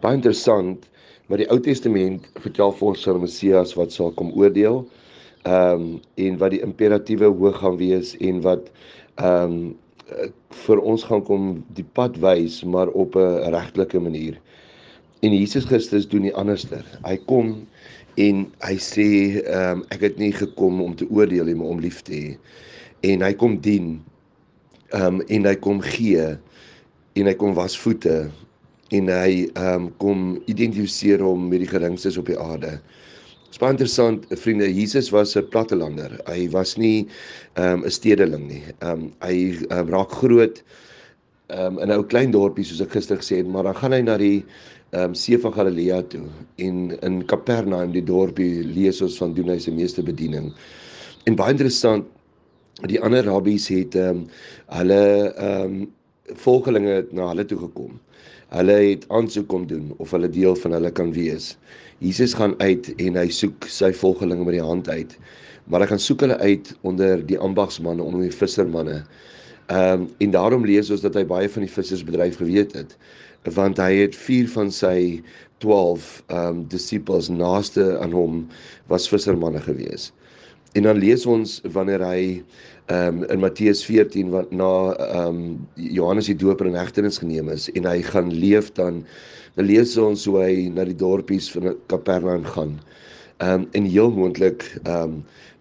baie interessant, maar die Ou Testament vertel vir ons van 'n Messias wat sal kom oordeel, en wat die imperatiewe hoog gaan wees en wat ehm vir ons gaan kom die pad wys, maar op 'n regtelike manier. En Jesus Christus doen die anderster. Hy kom en hy sê, ek het nie gekom om te oordeel nie, maar om lief te hê. En hy kom dien, en hy kom gee, en hy kom was voete, en hy kom identifiseer hom met die geringstes op die aarde. Dit is baie interessant, vriende, Jesus was 'n plattelander. Hy was nie 'n stedeling nie. Hy raak groot in 'n ou klein dorpie, soos ek gister gesê het, maar dan gaan hy na die see van Galilea toe, en in Kapernaum, die dorpie, lees ons van doen hy sy meeste bediening. En baie interessant, die ander rabbies het hulle volgelinge het na hulle toe gekom. Hulle het aansoek kom doen of hulle deel van hulle kan wees. Jesus gaan uit en hy soek sy volgelinge met die hand uit. Maar hy gaan soek hulle uit onder die ambagsmanne, onder die vissermanne. En daarom lees ons dat hy baie van die vissersbedryf geweet het, want hy het 4 van sy 12 disippels naaste aan hom was vissermanne gewees. En dan lees ons wanneer hy in Matteus 14, wat na Johannes die Doper in hegtenis geneem is, en hy gaan leef dan lees ons hoe hy na die dorpies van Kapernaum gaan. En heel moontlik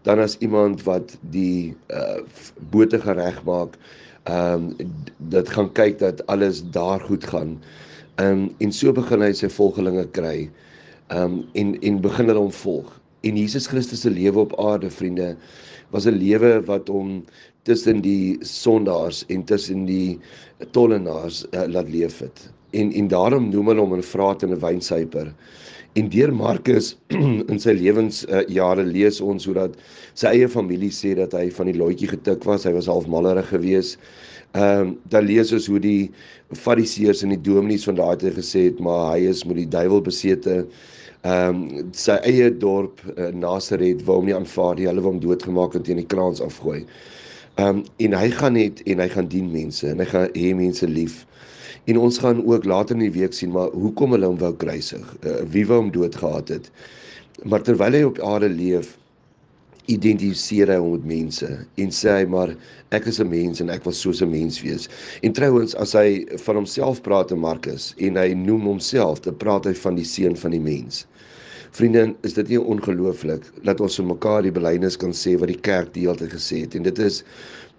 dan as iemand wat die bote gaan regmaak, dat gaan kyk dat alles daar goed gaan. En so begin hy sy volgelinge kry, en begin hulle hom volg. En Jesus Christus se lewe op aarde, vriende, was 'n lewe wat hom tussen die sondaars en tussen die tollenaars laat leef het. En daarom noem hulle hom 'n vraat en 'n wynsuiper. En deur Markus in sy lewensjare lees ons hoe dat sy eie familie sê dat hy van die loetjie getik was, hy was half mallerig gewees. Dan lees ons hoe die fariseërs en die dominees van daai tyd gesê het, maar hy is met die duiwel besete. Sy eie dorp, Nasaret, wou hom nie aanvaar nie, hulle wou hom doodgemaak en teen die kraans afgooi. En hy gaan net, en hy gaan dien mense, en hy gaan hê mense lief. En ons gaan ook later in die week sien, maar hoekom hulle hom wou kruisig, wie wou hom doodgehaat het. Maar terwyl hy op aarde leef, identifiseer hy hom met mense, en sê hy, maar ek is 'n mens, en ek wil soos 'n mens wees. En trouwens, as hy van homself praat in Markus, en hy noem homself, dan praat hy van die seun van die mens. Vriende, is dit nie ongelooflik, dat ons vir mekaar die belydenis kan sê, wat die kerk die hele tyd gesê het, en dit is,